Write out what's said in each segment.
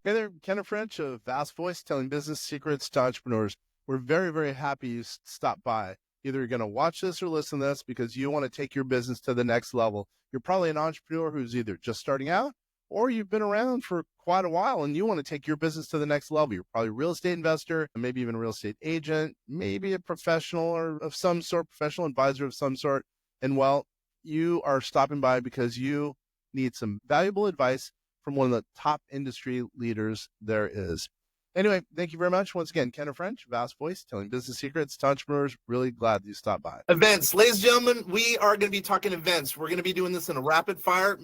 Hey there, Kenneth French of Vast Voice, telling business secrets to entrepreneurs. We're very, very happy you stopped by. Either you're going to watch this or listen to this because you want to take your business to the next level. You're probably an entrepreneur who's either just starting out or you've been around for quite a while and you want to take your business to the next level. You're probably a real estate investor, maybe even a real estate agent, maybe a professional or of some sort, professional advisor of some sort. And well, you are stopping by because you need some valuable advice from one of the top industry leaders there is. Anyway, thank you very much. Once again, Kenneth French, Vast Voice, telling business secrets to entrepreneurs. Really glad you stopped by. Events, ladies and gentlemen, we are going to be talking events. We're going to be doing this in a rapid fire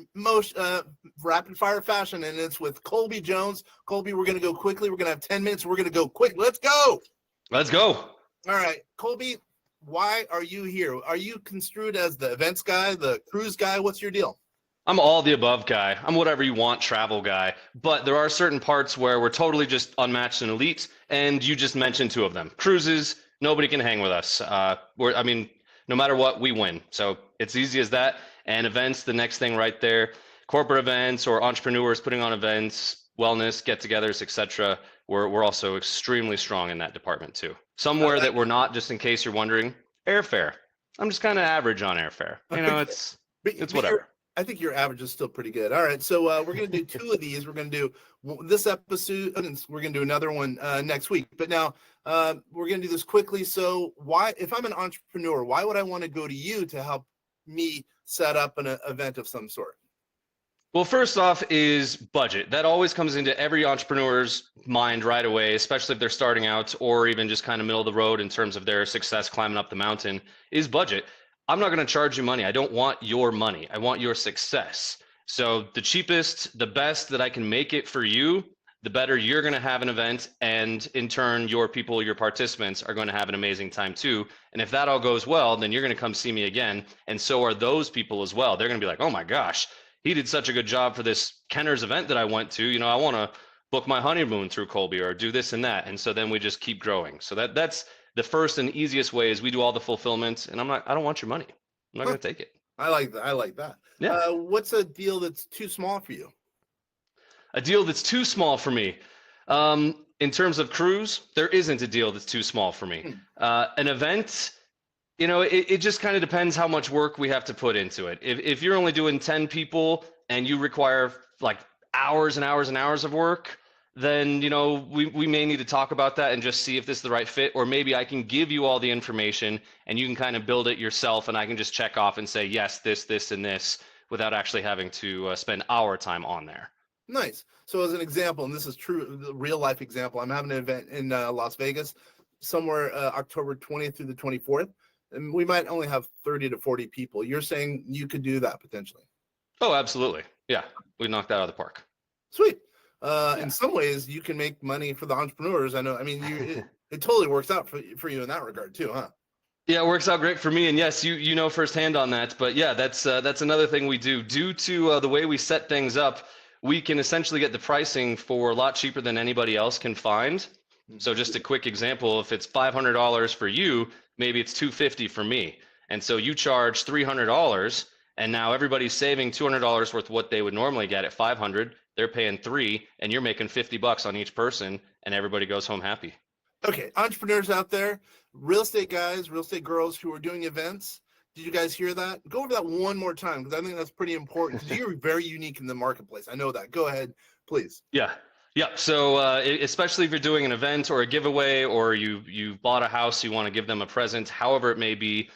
fashion, and it's with Colby Jones. Colby, we're going to go quickly. We're going to have 10 minutes. We're going to go quick. Let's go. Let's go. All right, Colby, why are you here? Are you construed as the events guy, the cruise guy? What's your deal? I'm all the above guy. I'm whatever you want travel guy. But there are certain parts where we're totally just unmatched and elite. And you just mentioned two of them. Cruises, nobody can hang with us. No matter what, we win. So it's easy as that. And events, the next thing right there. Corporate events or entrepreneurs putting on events, wellness, get-togethers, etc. We're also extremely strong in that department too. Somewhere that we're not, just in case you're wondering, airfare. I'm just kind of average on airfare. You know, it's whatever. I think your average is still pretty good. All right, so we're going to do two of these. We're going to do this episode, and we're going to do another one next week. But now we're going to do this quickly. So why, if I'm an entrepreneur, why would I want to go to you to help me set up an event of some sort? Well, first off is budget. That always comes into every entrepreneur's mind right away, especially if they're starting out or even just kind of middle of the road in terms of their success climbing up the mountain, is budget. I'm not going to charge you money. I don't want your money. I want your success. So the cheapest, the best that I can make it for you, the better you're going to have an event. And in turn, your people, your participants are going to have an amazing time too. And if that all goes well, then you're going to come see me again. And so are those people as well. They're going to be like, oh my gosh, he did such a good job for this Kenner's event that I went to. You know, I want to book my honeymoon through Colby or do this and that. And so then we just keep growing. So that's the first and easiest way is we do all the fulfillment, and I don't want your money. I'm not going to take it. I like that. Yeah. What's a deal that's too small for you? A deal that's too small for me. In terms of cruise, there isn't a deal that's too small for me. An event, you know, it just kind of depends how much work we have to put into it. If you're only doing 10 people and you require like hours and hours and hours of work, then, you know, we may need to talk about that and just see if this is the right fit, or maybe I can give you all the information and you can kind of build it yourself and I can just check off and say, yes, this, and this, without actually having to spend our time on there. Nice. So as an example, and this is true, the real life example, I'm having an event in Las Vegas, somewhere October 20th through the 24th, and we might only have 30 to 40 people. You're saying you could do that potentially? Oh, absolutely. Yeah, we knocked that out of the park. Sweet. In some ways, you can make money for the entrepreneurs. I know. I mean, it totally works out for you in that regard too, huh? Yeah, it works out great for me, and yes, you know firsthand on that. But yeah, that's another thing we do. Due to the way we set things up, we can essentially get the pricing for a lot cheaper than anybody else can find. So just a quick example: if it's $500 for you, maybe it's $250 for me, and so you charge $300, and now everybody's saving $200 worth of what they would normally get at $500. They're paying $3, and you're making $50 on each person, and everybody goes home happy. Okay, entrepreneurs out there, real estate guys, real estate girls who are doing events. Did you guys hear that? Go over that one more time because I think that's pretty important. Because you're very unique in the marketplace. I know that. Go ahead, please. Yeah. So especially if you're doing an event or a giveaway, or you bought a house, you want to give them a present, however it may be.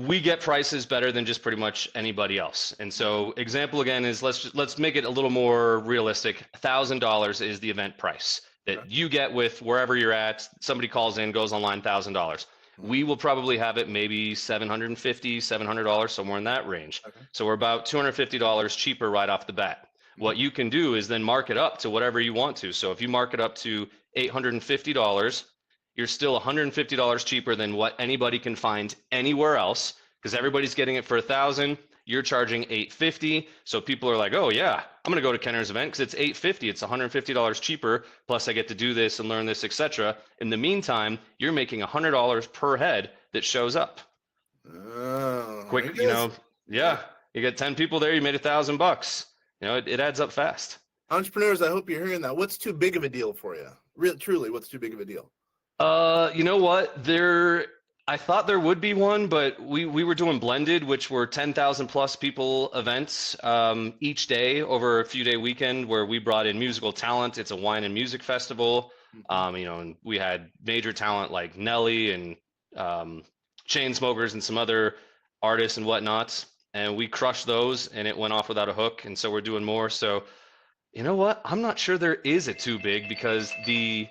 We get prices better than just pretty much anybody else. And so example again is let's make it a little more realistic. $1,000 is the event price that you get with wherever you're at. Somebody calls in, goes online, $1,000. We will probably have it maybe $750, $700, somewhere in that range. Okay. So we're about $250 cheaper right off the bat. What you can do is then mark it up to whatever you want to. So if you mark it up to $850, you're still $150 cheaper than what anybody can find anywhere else, because everybody's getting it for $1,000. You're charging $850. So people are like, oh yeah, I'm going to go to Kenner's event because it's $850. It's $150 cheaper. Plus I get to do this and learn this, etc. In the meantime, you're making $100 per head that shows up. Quick, you know, yeah, you get 10 people there, you made $1,000. You know, it adds up fast. Entrepreneurs, I hope you're hearing that. What's too big of a deal for you? Truly, what's too big of a deal? You know what? I thought there would be one, but we were doing blended, which were 10,000 plus people events each day over a few day weekend where we brought in musical talent. It's a wine and music festival. And we had major talent like Nelly and Chainsmokers and some other artists and whatnots. And we crushed those and it went off without a hook. And so we're doing more. So, you know what? I'm not sure there is a too big because the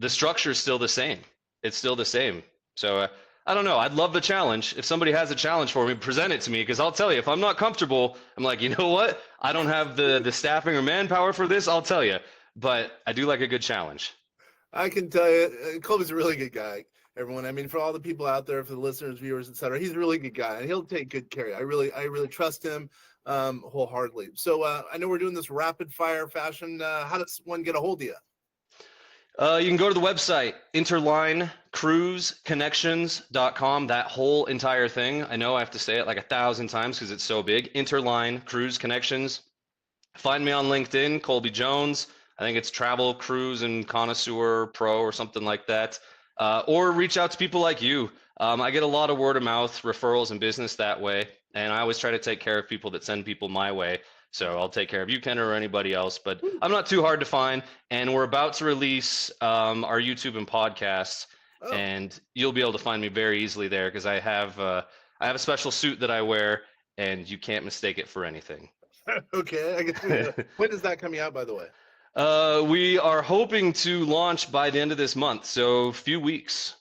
structure is still the same. It's still the same. So I don't know. I'd love the challenge. If somebody has a challenge for me, present it to me because I'll tell you, if I'm not comfortable, I'm like, you know what? I don't have the staffing or manpower for this. I'll tell you. But I do like a good challenge. I can tell you, Colby's a really good guy, everyone. I mean, for all the people out there, for the listeners, viewers, etc., he's a really good guy and he'll take good care of you. I really trust him wholeheartedly. So I know we're doing this rapid fire fashion. How does one get a hold of you? You can go to the website, interlinecruiseconnections.com, that whole entire thing. I know I have to say it like 1,000 times because it's so big. Interline Cruise Connections. Find me on LinkedIn, Colby Jones. I think it's Travel, Cruise, and Connoisseur Pro or something like that. Or reach out to people like you. I get a lot of word of mouth referrals and business that way. And I always try to take care of people that send people my way. So I'll take care of you, Ken, or anybody else. But I'm not too hard to find. And we're about to release our YouTube and podcasts. Oh. And you'll be able to find me very easily there because I have a special suit that I wear, and you can't mistake it for anything. Okay. I guess, when is that coming out, by the way? We are hoping to launch by the end of this month. So a few weeks.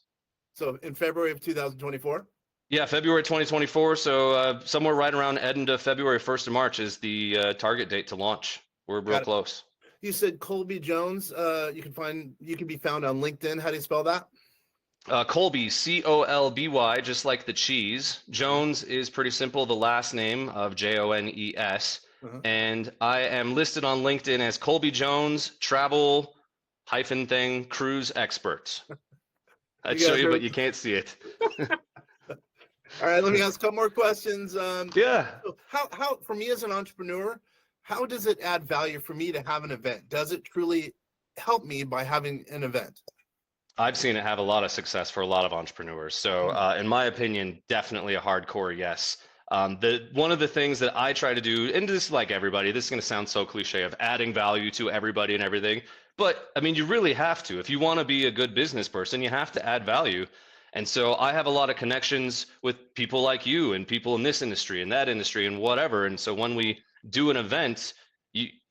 So in February of 2024? Yeah, February 2024. So somewhere right around end of February, 1st of March is the target date to launch. We're real close. You said Colby Jones. You can be found on LinkedIn. How do you spell that? Colby, Colby, just like the cheese. Jones is pretty simple, the last name of Jones. Uh-huh. And I am listed on LinkedIn as Colby Jones, travel cruise expert. I'd show you, but you can't see it. All right, let me ask a couple more questions. Yeah. So how for me as an entrepreneur, how does it add value for me to have an event? Does it truly help me by having an event? I've seen it have a lot of success for a lot of entrepreneurs. So in my opinion, definitely a hardcore yes. One of the things that I try to do, and this is like everybody, this is going to sound so cliche of adding value to everybody and everything, but I mean, you really have to. If you want to be a good business person, you have to add value. And so I have a lot of connections with people like you and people in this industry and that industry and whatever. And so when we do an event,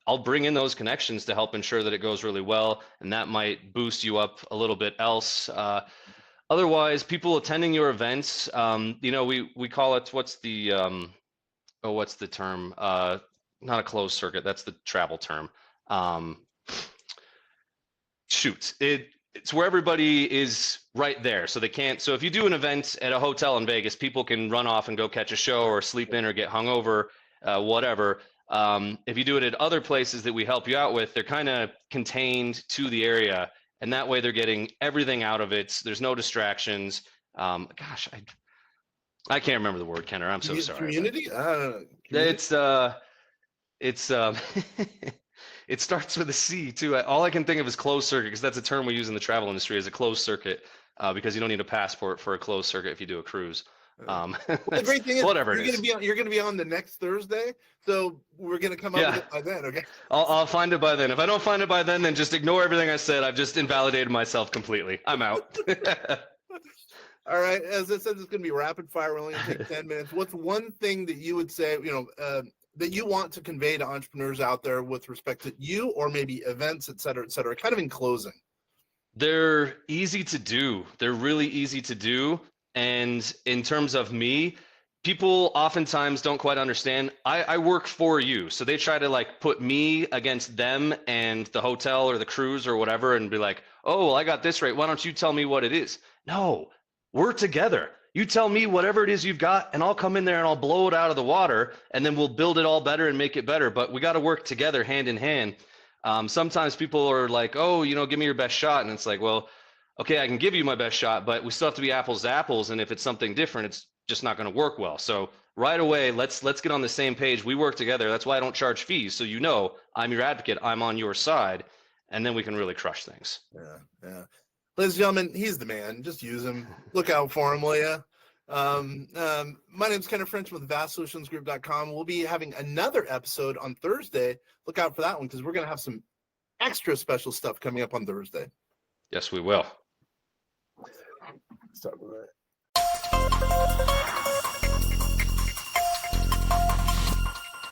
I'll bring in those connections to help ensure that it goes really well. And that might boost you up a little bit else. Otherwise, people attending your events, we call it, what's the term? Not a closed circuit. That's the travel term. It's where everybody is right there. So if you do an event at a hotel in Vegas, people can run off and go catch a show or sleep in or get hungover, whatever. If you do it at other places that we help you out with, they're kind of contained to the area. And that way they're getting everything out of it. There's no distractions. I can't remember the word, Kenner. I'm so sorry. Community? I don't know. Community? It's it starts with a C too. All I can think of is closed circuit because that's a term we use in the travel industry as a closed circuit because you don't need a passport for a closed circuit if you do a cruise. Well, the great thing is whatever you're gonna be on the next Thursday, so we're gonna come up with it by then. Okay. I'll find it by then. If I don't find it by then just ignore everything I said. I've just invalidated myself completely. I'm out. All right. As I said, it's gonna be rapid fire. We're only gonna take 10 minutes. What's one thing that you would say, that you want to convey to entrepreneurs out there with respect to you or maybe events, et cetera, kind of in closing? They're easy to do. They're really easy to do. And in terms of me, people oftentimes don't quite understand. I work for you. So they try to put me against them and the hotel or the cruise or whatever and be like, oh, well, I got this rate. Why don't you tell me what it is? No, we're together. You tell me whatever it is you've got and I'll come in there and I'll blow it out of the water and then we'll build it all better and make it better. But we got to work together hand in hand. Sometimes people are like, oh, give me your best shot. And it's like, well, okay, I can give you my best shot, but we still have to be apples to apples. And if it's something different, it's just not going to work well. So right away, let's get on the same page. We work together. That's why I don't charge fees. So I'm your advocate. I'm on your side, and then we can really crush things. Yeah. Ladies and gentlemen, he's the man. Just use him. Look out for him, will you? My name's Kenneth French with vastsolutionsgroup.com. We'll be having another episode on Thursday. Look out for that one because we're going to have some extra special stuff coming up on Thursday. Yes, we will. Start with that.